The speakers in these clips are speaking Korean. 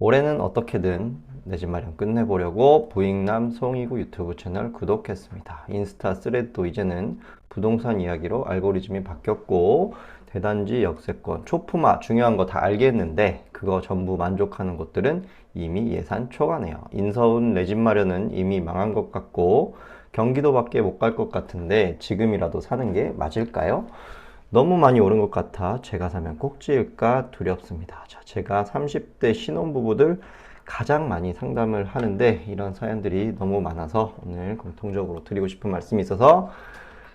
올해는 어떻게든 내 집 마련 끝내보려고 부익남 송이구 유튜브 채널 구독했습니다. 인스타 스레드도 이제는 부동산 이야기로 알고리즘이 바뀌었고 대단지 역세권, 초품화 중요한 거 다 알겠는데 그거 전부 만족하는 곳들은 이미 예산 초과네요. 인서울 내 집 마련은 이미 망한 것 같고 경기도밖에 못 갈 것 같은데 지금이라도 사는 게 맞을까요? 너무 많이 오른 것 같아 제가 사면 꼭지일까 두렵습니다. 자, 제가 30대 신혼부부들 가장 많이 상담을 하는데 이런 사연들이 너무 많아서 오늘 공통적으로 드리고 싶은 말씀이 있어서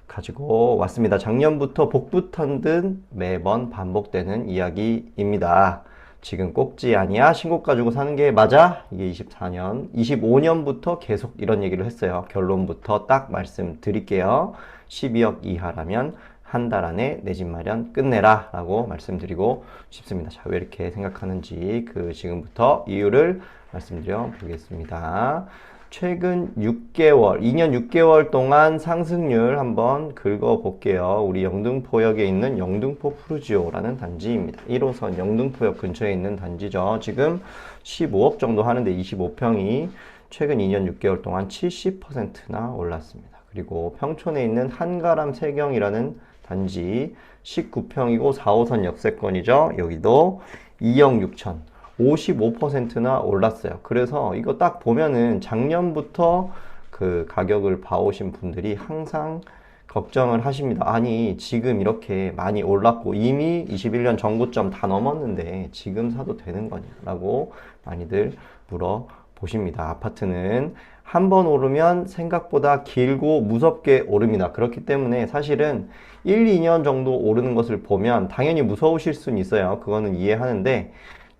가지고 왔습니다. 작년부터 복붙한 듯 매번 반복되는 이야기입니다. 지금 꼭지 아니야? 신고가 주고 사는 게 맞아? 이게 24년, 25년부터 계속 이런 얘기를 했어요. 결론부터 딱 말씀드릴게요. 12억 이하라면 한 달 안에 내 집 마련 끝내라 라고 말씀드리고 싶습니다. 자, 왜 이렇게 생각하는지 지금부터 이유를 말씀드려 보겠습니다. 최근 6개월, 2년 6개월 동안 상승률 한번 긁어볼게요. 우리 영등포역에 있는 영등포 푸르지오라는 단지입니다. 1호선 영등포역 근처에 있는 단지죠. 지금 15억 정도 하는데 25평이 최근 2년 6개월 동안 70%나 올랐습니다. 그리고 평촌에 있는 한가람 세경이라는 단지 19평이고 4호선 역세권이죠. 여기도 2억 6천. 55%나 올랐어요. 그래서 이거 딱 보면은 작년부터 그 가격을 봐오신 분들이 항상 걱정을 하십니다. 아니, 지금 이렇게 많이 올랐고 이미 21년 전고점 다 넘었는데 지금 사도 되는 거냐라고 많이들 물어보십니다. 아파트는 한 번 오르면 생각보다 길고 무섭게 오릅니다. 그렇기 때문에 사실은 1, 2년 정도 오르는 것을 보면 당연히 무서우실 수는 있어요. 그거는 이해하는데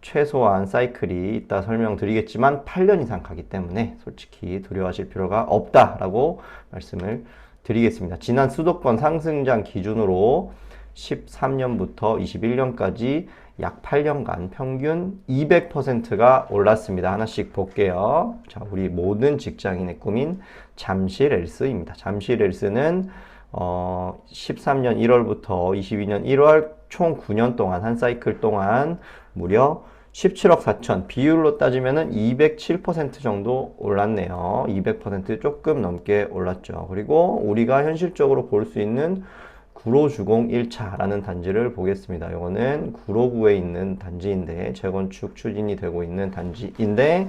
최소한 사이클이 이따 설명드리겠지만 8년 이상 가기 때문에 솔직히 두려워하실 필요가 없다라고 말씀을 드리겠습니다. 지난 수도권 상승장 기준으로 13년부터 21년까지 약 8년간 평균 200%가 올랐습니다. 하나씩 볼게요. 자, 우리 모든 직장인의 꿈인 잠실 앨스입니다. 잠실 앨스는 13년 1월부터 22년 1월 총 9년 동안 한 사이클 동안 무려 17억 4천, 비율로 따지면 207% 정도 올랐네요. 200% 조금 넘게 올랐죠. 그리고 우리가 현실적으로 볼 수 있는 구로주공 1차라는 단지를 보겠습니다. 이거는 구로구에 있는 단지인데 재건축 추진이 되고 있는 단지인데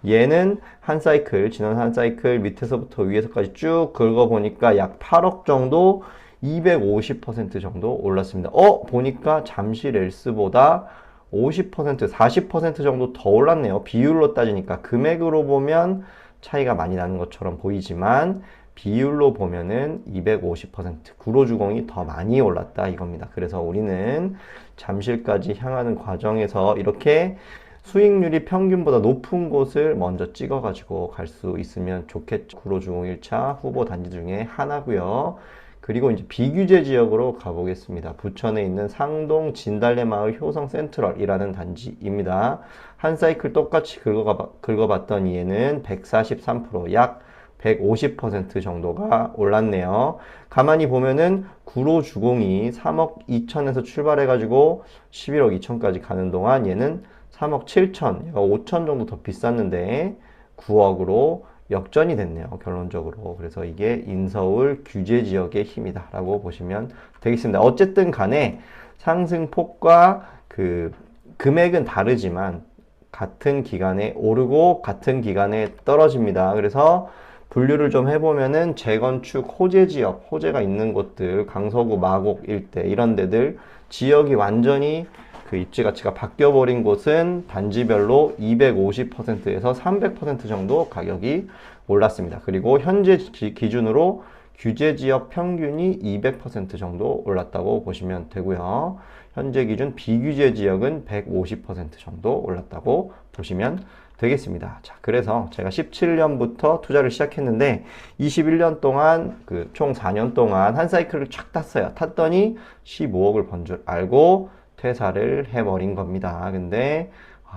얘는 한 사이클, 지난 한 사이클 밑에서부터 위에서까지 쭉 긁어보니까 약 8억 정도 250% 정도 올랐습니다. 보니까 잠실 앨스보다 50%, 40% 정도 더 올랐네요. 비율로 따지니까 금액으로 보면 차이가 많이 나는 것처럼 보이지만 비율로 보면은 250% 구로주공이 더 많이 올랐다 이겁니다. 그래서 우리는 잠실까지 향하는 과정에서 이렇게 수익률이 평균보다 높은 곳을 먼저 찍어가지고 갈 수 있으면 좋겠죠. 구로주공 1차 후보 단지 중에 하나고요. 그리고 이제 비규제 지역으로 가보겠습니다. 부천에 있는 상동 진달래마을 효성 센트럴이라는 단지입니다. 한 사이클 똑같이 긁어봤던 얘는 143%, 약 150% 정도가 올랐네요. 가만히 보면은 구로주공이 3억 2천에서 출발해가지고 11억 2천까지 가는 동안 얘는 3억 7천, 얘가 5천 정도 더 비쌌는데 9억으로 역전이 됐네요. 결론적으로. 그래서 이게 인서울 규제 지역의 힘이다 라고 보시면 되겠습니다. 어쨌든 간에 상승폭과 금액은 다르지만 같은 기간에 오르고 같은 기간에 떨어집니다. 그래서 분류를 좀 해보면은 재건축 호재 지역, 호재가 있는 곳들, 강서구, 마곡 일대 이런 데들 지역이 완전히 그 입지 가치가 바뀌어버린 곳은 단지별로 250%에서 300% 정도 가격이 올랐습니다. 그리고 현재 기준으로 규제 지역 평균이 200% 정도 올랐다고 보시면 되고요. 현재 기준 비규제 지역은 150% 정도 올랐다고 보시면 되겠습니다. 자, 그래서 제가 17년부터 투자를 시작했는데 21년 동안 총 4년 동안 한 사이클을 쫙 탔어요. 탔더니 15억을 번 줄 알고 퇴사를 해버린 겁니다. 근데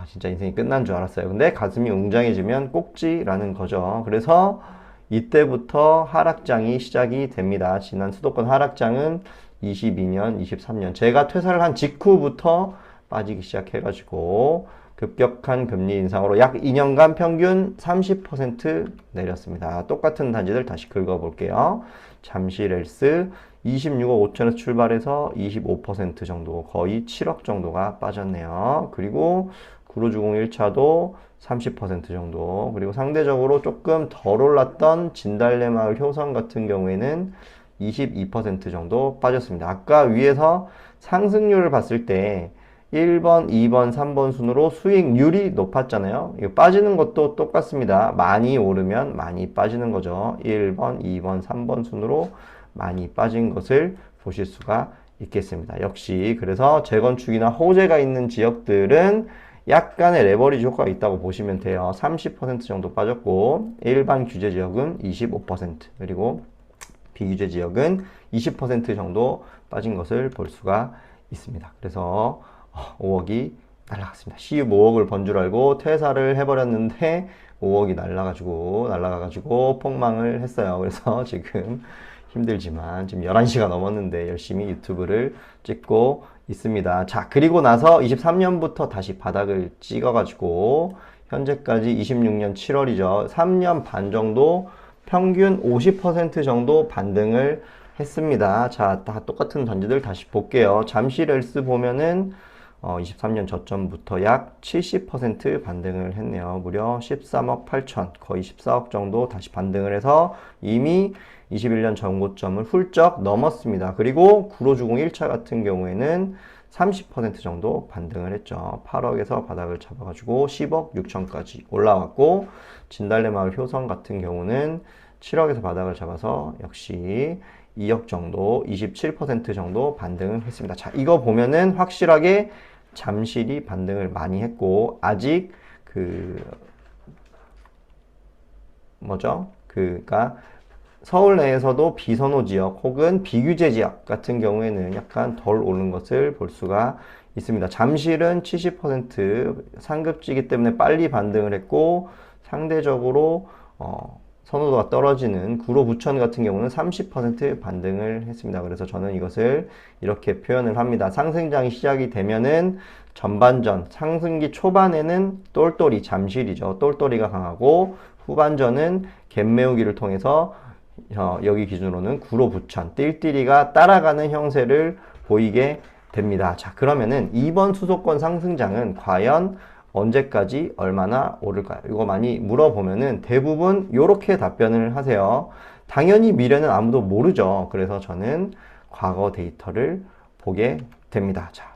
진짜 인생이 끝난 줄 알았어요. 근데 가슴이 웅장해지면 꼭지라는 거죠. 그래서 이때부터 하락장이 시작이 됩니다. 지난 수도권 하락장은 22년, 23년 제가 퇴사를 한 직후부터 빠지기 시작해가지고 급격한 금리 인상으로 약 2년간 평균 30% 내렸습니다. 똑같은 단지들 다시 긁어볼게요. 잠시 렐스 26억 5천에서 출발해서 25% 정도, 거의 7억 정도가 빠졌네요. 그리고 구로주공 1차도 30% 정도, 그리고 상대적으로 조금 덜 올랐던 진달래마을 효성 같은 경우에는 22% 정도 빠졌습니다. 아까 위에서 상승률을 봤을 때 1번, 2번, 3번 순으로 수익률이 높았잖아요. 이거 빠지는 것도 똑같습니다. 많이 오르면 많이 빠지는 거죠. 1번, 2번, 3번 순으로 많이 빠진 것을 보실 수가 있겠습니다. 역시 그래서 재건축이나 호재가 있는 지역들은 약간의 레버리지 효과가 있다고 보시면 돼요. 30% 정도 빠졌고 일반 규제 지역은 25%, 그리고 비규제 지역은 20% 정도 빠진 것을 볼 수가 있습니다. 그래서 5억이 날라갔습니다. 시입 5억을 번 줄 알고 퇴사를 해버렸는데 5억이 날라가가지고 폭망을 했어요. 그래서 지금 힘들지만 지금 11시가 넘었는데 열심히 유튜브를 찍고 있습니다. 자, 그리고 나서 23년부터 다시 바닥을 찍어가지고 현재까지 26년 7월이죠. 3년 반 정도 평균 50% 정도 반등을 했습니다. 자, 다 똑같은 단지들 다시 볼게요. 잠시 렐스 보면은 23년 저점부터 약 70% 반등을 했네요. 무려 13억 8천, 거의 14억 정도 다시 반등을 해서 이미 21년 전고점을 훌쩍 넘었습니다. 그리고 구로주공 1차 같은 경우에는 30% 정도 반등을 했죠. 8억에서 바닥을 잡아가지고 10억 6천까지 올라왔고, 진달래마을 효성 같은 경우는 7억에서 바닥을 잡아서 역시 2억 정도, 27% 정도 반등을 했습니다. 자, 이거 보면은 확실하게 잠실이 반등을 많이 했고, 아직 그러니까 서울 내에서도 비선호 지역 혹은 비규제 지역 같은 경우에는 약간 덜 오른 것을 볼 수가 있습니다. 잠실은 70% 상급지기 때문에 빨리 반등을 했고, 상대적으로 선호도가 떨어지는 구로 부천 같은 경우는 30% 반등을 했습니다. 그래서 저는 이것을 이렇게 표현을 합니다. 상승장이 시작이 되면은 전반전, 상승기 초반에는 똘똘이 잠실이죠. 똘똘이가 강하고, 후반전은 갭 메우기를 통해서 여기 기준으로는 구로 부천, 띨띨이가 따라가는 형세를 보이게 됩니다. 자, 그러면은 이번 수도권 상승장은 과연 언제까지 얼마나 오를까요? 이거 많이 물어보면은 대부분 이렇게 답변을 하세요. 당연히 미래는 아무도 모르죠. 그래서 저는 과거 데이터를 보게 됩니다. 자,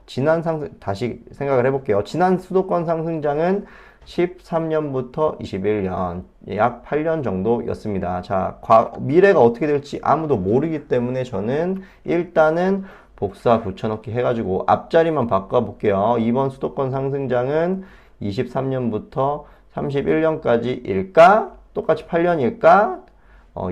다시 생각을 해볼게요. 지난 수도권 상승장은 13년부터 21년, 약 8년 정도였습니다. 자, 미래가 어떻게 될지 아무도 모르기 때문에 저는 일단은 복사 붙여넣기 해가지고 앞자리만 바꿔볼게요. 이번 수도권 상승장은 23년부터 31년까지일까? 똑같이 8년일까?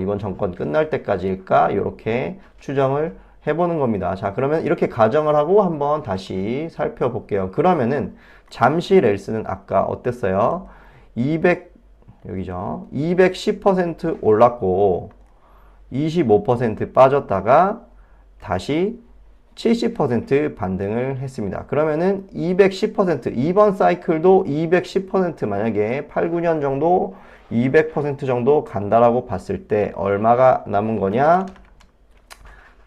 이번 정권 끝날 때까지일까? 이렇게 추정을 해보는 겁니다. 자, 그러면 이렇게 가정을 하고 한번 다시 살펴볼게요. 그러면은 잠시 렐스는 아까 어땠어요? 210% 올랐고 25% 빠졌다가 다시 70% 반등을 했습니다. 그러면은 210%, 이번 사이클도 210% 만약에 8, 9년 정도 200% 정도 간다라고 봤을 때 얼마가 남은 거냐?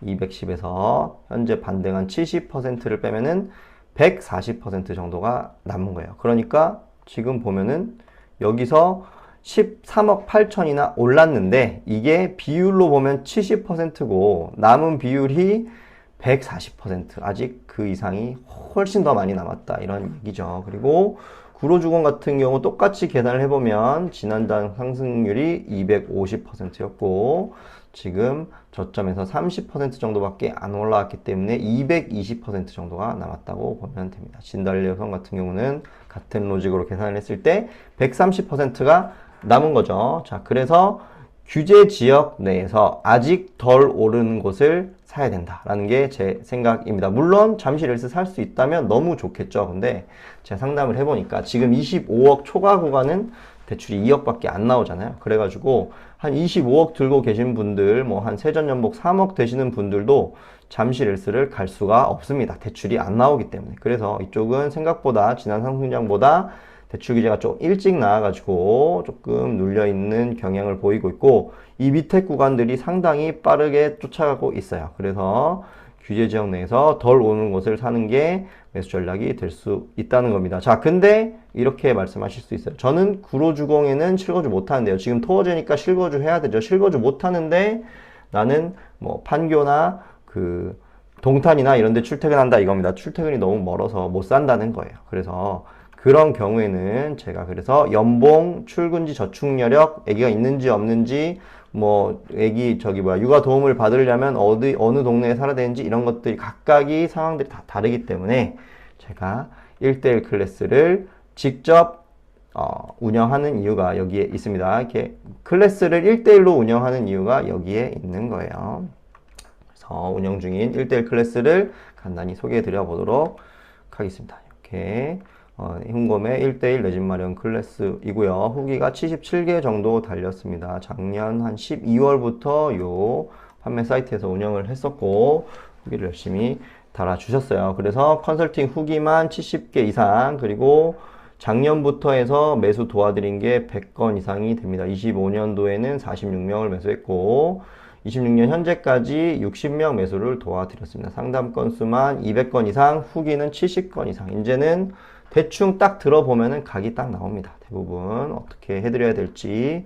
210에서 현재 반등한 70%를 빼면은 140% 정도가 남은 거예요. 그러니까 지금 보면은 여기서 13억 8천이나 올랐는데 이게 비율로 보면 70%고 남은 비율이 140%, 아직 그 이상이 훨씬 더 많이 남았다, 이런 얘기죠. 그리고 구로주공 같은 경우 똑같이 계산을 해보면 지난달 상승률이 250%였고 지금 저점에서 30% 정도밖에 안 올라왔기 때문에 220% 정도가 남았다고 보면 됩니다. 진달래 효성 같은 경우는 같은 로직으로 계산을 했을 때 130%가 남은 거죠. 자, 그래서 규제 지역 내에서 아직 덜 오르는 곳을 사야 된다라는 게 제 생각입니다. 물론 잠시 렐스 살 수 있다면 너무 좋겠죠. 근데 제가 상담을 해보니까 지금 25억 초과 구간은 대출이 2억밖에 안 나오잖아요. 그래가지고 한 25억 들고 계신 분들, 뭐 한 세전 연복 3억 되시는 분들도 잠실 S를 갈 수가 없습니다. 대출이 안 나오기 때문에. 그래서 이쪽은 생각보다 지난 상승장보다 대출 규제가 좀 일찍 나와가지고 조금 눌려있는 경향을 보이고 있고, 이 밑에 구간들이 상당히 빠르게 쫓아가고 있어요. 그래서 규제 지역 내에서 덜 오는 곳을 사는 게 매수 전략이 될 수 있다는 겁니다. 자, 근데 이렇게 말씀하실 수 있어요. 저는 구로주공에는 실거주 못하는데요. 지금 토어제니까 실거주 해야 되죠. 실거주 못하는데 나는 뭐 판교나 그 동탄이나 이런 데 출퇴근한다 이겁니다. 출퇴근이 너무 멀어서 못 산다는 거예요. 그래서 그런 경우에는 제가 그래서 연봉, 출근지, 저축여력, 아기가 있는지 없는지, 뭐 아기 육아 도움을 받으려면 어느 동네에 살아야 되는지 이런 것들이 각각이 상황들이 다 다르기 때문에 제가 1대1 클래스를 직접 운영하는 이유가 여기에 있습니다. 이렇게 클래스를 1대1로 운영하는 이유가 여기에 있는 거예요. 그래서 운영 중인 1대1 클래스를 간단히 소개해 드려 보도록 하겠습니다. 이렇게 흉검의 1대1 내 집 마련 클래스이고요. 후기가 77개 정도 달렸습니다. 작년 한 12월부터 요 판매 사이트에서 운영을 했었고 후기를 열심히 달아주셨어요. 그래서 컨설팅 후기만 70개 이상, 그리고 작년부터 해서 매수 도와드린 게 100건 이상이 됩니다. 25년도에는 46명을 매수했고 26년 현재까지 60명 매수를 도와드렸습니다. 상담 건수만 200건 이상, 후기는 70건 이상. 이제는 대충 딱 들어보면은 각이 딱 나옵니다. 대부분 어떻게 해드려야 될지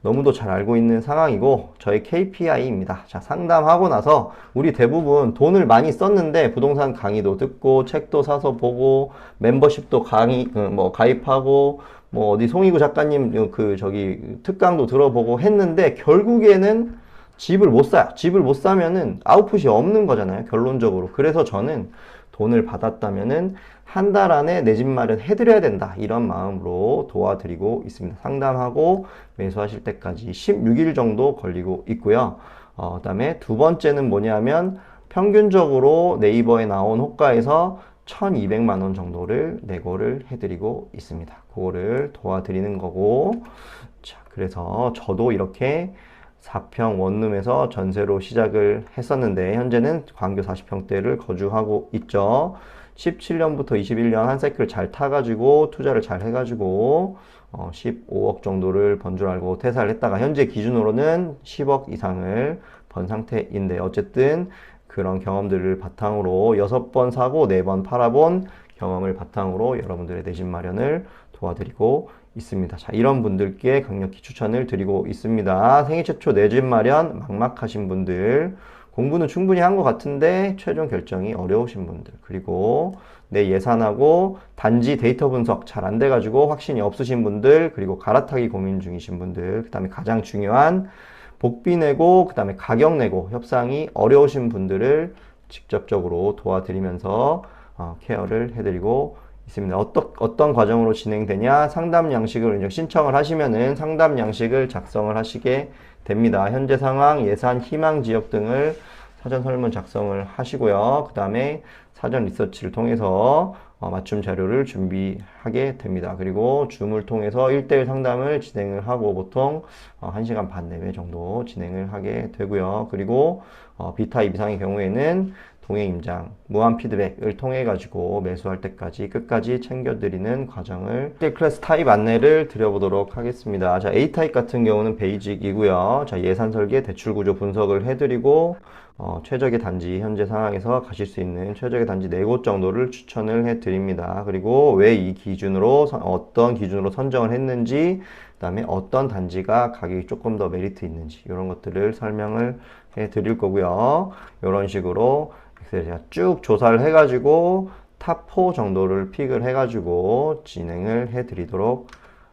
너무도 잘 알고 있는 상황이고 저희 KPI입니다. 자, 상담하고 나서 우리 대부분 돈을 많이 썼는데 부동산 강의도 듣고 책도 사서 보고 멤버십도 가입하고 뭐 어디 송이구 작가님 특강도 들어보고 했는데 결국에는 집을 못 사요. 집을 못 사면은 아웃풋이 없는 거잖아요. 결론적으로. 그래서 저는 돈을 받았다면은 한 달 안에 내 집 마련 해드려야 된다. 이런 마음으로 도와드리고 있습니다. 상담하고 매수하실 때까지 16일 정도 걸리고 있고요. 그 다음에 두 번째는 뭐냐면 평균적으로 네이버에 나온 호가에서 1200만 원 정도를 내고를 해드리고 있습니다. 그거를 도와드리는 거고, 자, 그래서 저도 이렇게 4평 원룸에서 전세로 시작을 했었는데 현재는 광교 40평대를 거주하고 있죠. 17년부터 21년 한 사이클 잘 타가지고 투자를 잘 해가지고 15억 정도를 번 줄 알고 퇴사를 했다가 현재 기준으로는 10억 이상을 번 상태인데, 어쨌든 그런 경험들을 바탕으로 6번 사고 4번 팔아본 경험을 바탕으로 여러분들의 내 집 마련을 도와드리고 있습니다. 자, 이런 분들께 강력히 추천을 드리고 있습니다. 생애 최초 내 집 마련 막막하신 분들, 공부는 충분히 한 것 같은데 최종 결정이 어려우신 분들, 그리고 내 예산하고 단지 데이터 분석 잘 안 돼가지고 확신이 없으신 분들, 그리고 갈아타기 고민 중이신 분들, 그 다음에 가장 중요한 복비 내고 그 다음에 가격 내고 협상이 어려우신 분들을 직접적으로 도와드리면서 케어를 해드리고 있습니다. 어떤 과정으로 진행되냐? 상담 양식을 신청을 하시면은 상담 양식을 작성을 하시게 됩니다. 현재 상황, 예산, 희망 지역 등을 사전 설문 작성을 하시고요. 그 다음에 사전 리서치를 통해서 맞춤 자료를 준비하게 됩니다. 그리고 줌을 통해서 1대1 상담을 진행을 하고 보통 1시간 반 내외 정도 진행을 하게 되고요. 그리고 B타입 이상의 경우에는 동행 임장, 무한 피드백을 통해 가지고 매수할 때까지 끝까지 챙겨드리는 과정을 클래스 타입 안내를 드려보도록 하겠습니다. 자, A타입 같은 경우는 베이직이고요. 자, 예산 설계, 대출 구조 분석을 해드리고 최적의 단지, 현재 상황에서 가실 수 있는 최적의 단지 4곳 정도를 추천을 해드립니다. 그리고 왜 이 기준으로 어떤 기준으로 선정을 했는지, 그 다음에 어떤 단지가 가격이 조금 더 메리트 있는지 이런 것들을 설명을 해 드릴 거고요. 이런 식으로 제가 쭉 조사를 해가지고 탑4 정도를 픽을 해가지고 진행을 해드리도록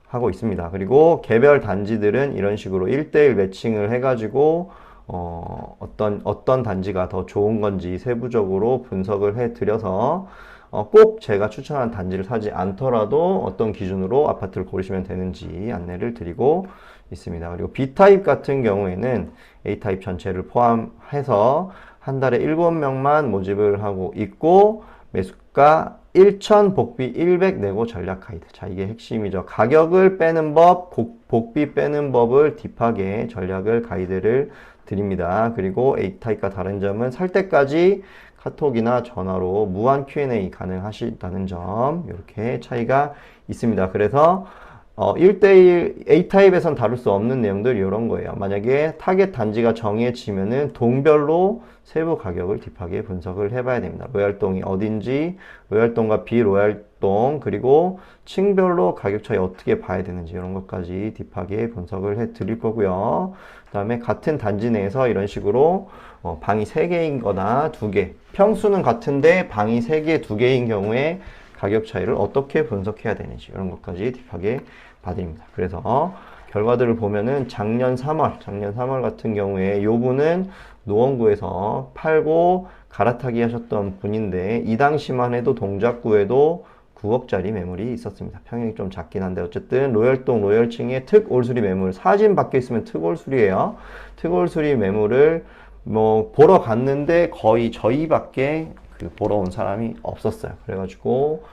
하고 있습니다. 그리고 개별 단지들은 이런 식으로 1대1 매칭을 해가지고 어떤 단지가 더 좋은 건지 세부적으로 분석을 해드려서 꼭 제가 추천한 단지를 사지 않더라도 어떤 기준으로 아파트를 고르시면 되는지 안내를 드리고 있습니다. 그리고 B타입 같은 경우에는 A타입 전체를 포함해서 한 달에 7명만 모집을 하고 있고 매수가 1000 복비 100 내고 전략 가이드. 자, 이게 핵심이죠. 가격을 빼는 법, 복비 빼는 법을 딥하게 전략을 가이드를 드립니다. 그리고 A타입과 다른 점은 살 때까지 카톡이나 전화로 무한 Q&A 가능하시다는 점, 이렇게 차이가 있습니다. 그래서 1대1 A타입에선 다룰 수 없는 내용들 이런 거예요. 만약에 타겟 단지가 정해지면은 동별로 세부 가격을 딥하게 분석을 해봐야 됩니다. 로얄동이 어딘지, 로얄동과 비로얄동, 그리고 층별로 가격 차이 어떻게 봐야 되는지 이런 것까지 딥하게 분석을 해 드릴 거고요. 그 다음에 같은 단지 내에서 이런 식으로 방이 3개인 거나 2개, 평수는 같은데 방이 3개, 2개인 경우에 가격 차이를 어떻게 분석해야 되는지 이런 것까지 딥하게 봐드립니다. 그래서 결과들을 보면은 작년 3월 같은 경우에 요 분은 노원구에서 팔고 갈아타기 하셨던 분인데 이 당시만 해도 동작구에도 9억짜리 매물이 있었습니다. 평형이 좀 작긴 한데 어쨌든 로열동 로열층의 특올수리 매물, 사진 박혀 있으면 특올수리예요. 특올수리 매물을 뭐 보러 갔는데 거의 저희밖에 보러 온 사람이 없었어요. 그래가지고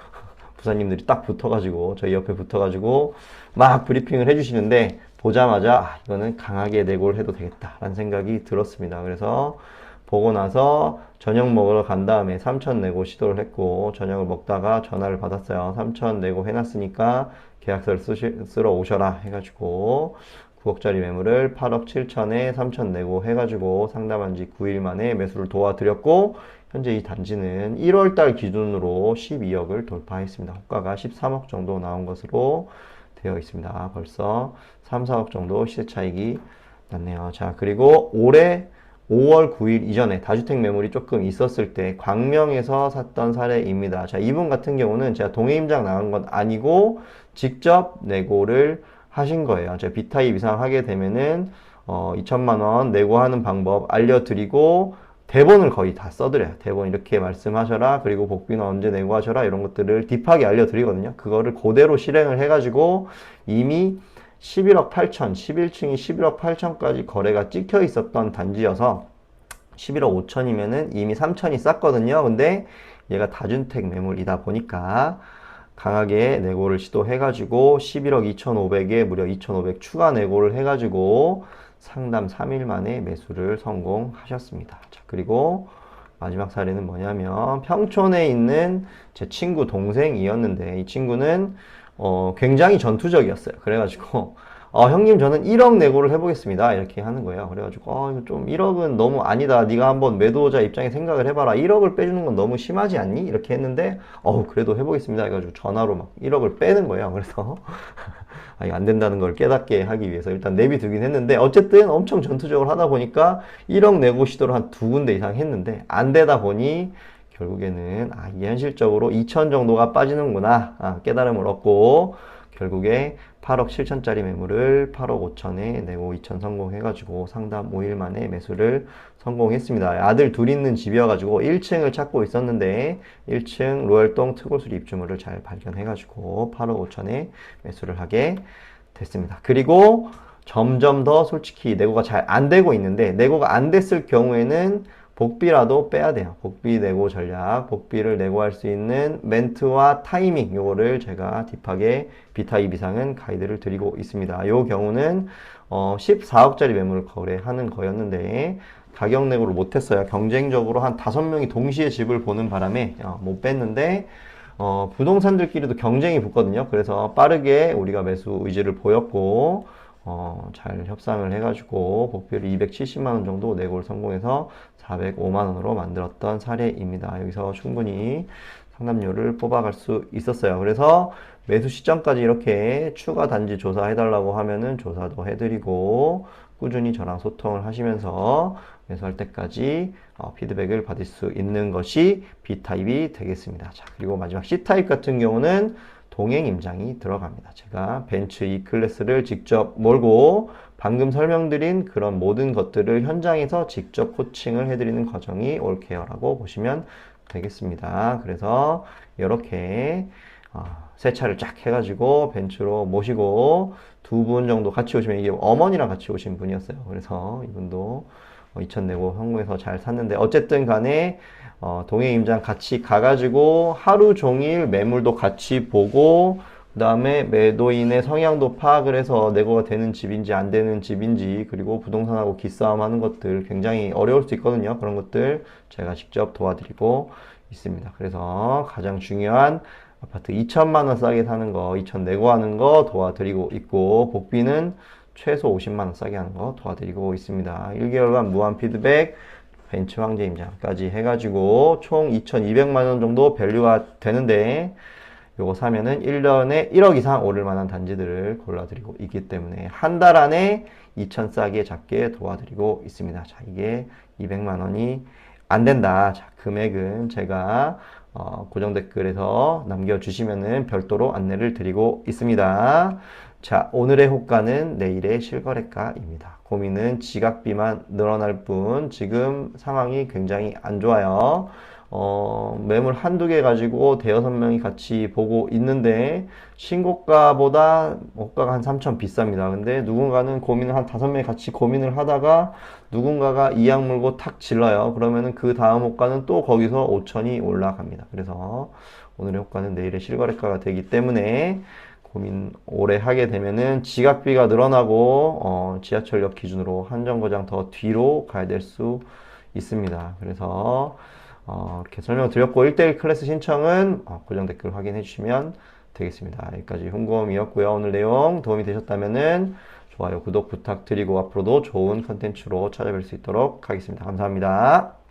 부사님들이 딱 붙어가지고 저희 옆에 붙어가지고 막 브리핑을 해주시는데 보자마자 이거는 강하게 내고를 해도 되겠다라는 생각이 들었습니다. 그래서 보고 나서 저녁 먹으러 간 다음에 3천 내고 시도를 했고 저녁을 먹다가 전화를 받았어요. 3천 내고 해놨으니까 계약서를 쓰러 오셔라 해가지고 9억짜리 매물을 8억 7천에 3천 내고 해가지고 상담한 지 9일 만에 매수를 도와드렸고 현재 이 단지는 1월달 기준으로 12억을 돌파했습니다. 호가가 13억 정도 나온 것으로 되어 있습니다. 벌써 3, 4억 정도 시세 차익이 났네요. 자, 그리고 올해 5월 9일 이전에 다주택 매물이 조금 있었을 때 광명에서 샀던 사례입니다. 자, 이분 같은 경우는 제가 동해임장 나간 건 아니고 직접 내고를 하신 거예요. 제가 B타입 이상 하게 되면은 2천만 원 내고하는 방법 알려드리고 대본을 거의 다 써드려요. 대본 이렇게 말씀하셔라. 그리고 복비는 언제 내고 하셔라. 이런 것들을 딥하게 알려드리거든요. 그거를 그대로 실행을 해가지고 이미 11억 8천, 11층이 11억 8천까지 거래가 찍혀 있었던 단지여서 11억 5천이면은 이미 3천이 쌌거든요. 근데 얘가 다주택 매물이다 보니까 강하게 내고를 시도해가지고 11억 2,500에 무려 2,500 추가 내고를 해가지고 상담 3일 만에 매수를 성공하셨습니다. 자, 그리고 마지막 사례는 뭐냐면 평촌에 있는 제 친구 동생이었는데 이 친구는 굉장히 전투적이었어요. 그래가지고 형님 저는 1억 내고를 해보겠습니다. 이렇게 하는 거예요. 그래가지고 이거 좀 1억은 너무 아니다. 네가 한번 매도자 입장에 생각을 해봐라. 1억을 빼주는 건 너무 심하지 않니? 이렇게 했는데 그래도 해보겠습니다. 해가지고 전화로 막 1억을 빼는 거예요. 그래서 이거 안 된다는 걸 깨닫게 하기 위해서 일단 내비두긴 했는데 어쨌든 엄청 전투적으로 하다 보니까 1억 내고 시도를 한 2군데 이상 했는데 안 되다 보니 결국에는 이게 현실적으로 2천 정도가 빠지는구나 깨달음을 얻고 결국에 8억 7천짜리 매물을 8억 5천에 내고 2천 성공해가지고 상담 5일 만에 매수를 성공했습니다. 아들 둘 있는 집이어가지고 1층을 찾고 있었는데 1층 로열동 특올수리 입주물을 잘 발견해가지고 8억 5천에 매수를 하게 됐습니다. 그리고 점점 더 솔직히 내고가 잘 안 되고 있는데 내고가 안 됐을 경우에는 복비라도 빼야 돼요. 복비 내고 전략, 복비를 내고할 수 있는 멘트와 타이밍 요거를 제가 딥하게 B타입 이상은 가이드를 드리고 있습니다. 요 경우는 14억짜리 매물을 거래하는 거였는데 가격 내고를 못했어요. 경쟁적으로 한 5명이 동시에 집을 보는 바람에 못 뺐는데 부동산들끼리도 경쟁이 붙거든요. 그래서 빠르게 우리가 매수 의지를 보였고 잘 협상을 해가지고 복비를 270만원 정도 내고를 성공해서 405만원으로 만들었던 사례입니다. 여기서 충분히 상담료를 뽑아갈 수 있었어요. 그래서 매수 시점까지 이렇게 추가 단지 조사해달라고 하면은 조사도 해드리고 꾸준히 저랑 소통을 하시면서 매수할 때까지 피드백을 받을 수 있는 것이 B타입이 되겠습니다. 자, 그리고 마지막 C타입 같은 경우는 동행 임장이 들어갑니다. 제가 벤츠 E클래스를 직접 몰고 방금 설명드린 그런 모든 것들을 현장에서 직접 코칭을 해드리는 과정이 올케어라고 보시면 되겠습니다. 그래서 이렇게 세 차를 쫙 해가지고 벤츠로 모시고 2분 정도 같이 오시면 이게 어머니랑 같이 오신 분이었어요. 그래서 이분도 2천 내고 성공해서 잘 샀는데 어쨌든 간에 동행 임장 같이 가가지고 하루 종일 매물도 같이 보고 그 다음에 매도인의 성향도 파악을 해서 내고가 되는 집인지 안 되는 집인지 그리고 부동산하고 기싸움 하는 것들 굉장히 어려울 수 있거든요. 그런 것들 제가 직접 도와드리고 있습니다. 그래서 가장 중요한 아파트 2천만 원 싸게 사는 거, 2천 내고 하는 거 도와드리고 있고 복비는 최소 50만 원 싸게 하는 거 도와드리고 있습니다. 1개월간 무한 피드백, 벤츠 황제 임장까지 해가지고 총 2,200만 원 정도 밸류가 되는데 요거 사면은 1년에 1억 이상 오를 만한 단지들을 골라드리고 있기 때문에 한 달 안에 2천 싸게 잡게 도와드리고 있습니다. 자, 이게 200만 원이 안 된다. 자, 금액은 제가 고정 댓글에서 남겨주시면은 별도로 안내를 드리고 있습니다. 자, 오늘의 호가는 내일의 실거래가입니다. 고민은 지각비만 늘어날 뿐 지금 상황이 굉장히 안 좋아요. 매물 한두 개 가지고 대여섯 명이 같이 보고 있는데 신고가보다 호가가 한 3천 비쌉니다. 근데 누군가는 고민을 한 5명이 같이 고민을 하다가 누군가가 이악 물고 탁 질러요. 그러면은 그 다음 호가는 또 거기서 5천이 올라갑니다. 그래서 오늘의 호가는 내일의 실거래가가 되기 때문에 고민 오래 하게 되면은 지각비가 늘어나고 지하철역 기준으로 한정거장 더 뒤로 가야 될 수 있습니다. 그래서 이렇게 설명드렸고 1대1 클래스 신청은 고정 댓글 확인해 주시면 되겠습니다. 여기까지 홍보음이었고요. 오늘 내용 도움이 되셨다면은 좋아요, 구독 부탁드리고 앞으로도 좋은 컨텐츠로 찾아뵐 수 있도록 하겠습니다. 감사합니다.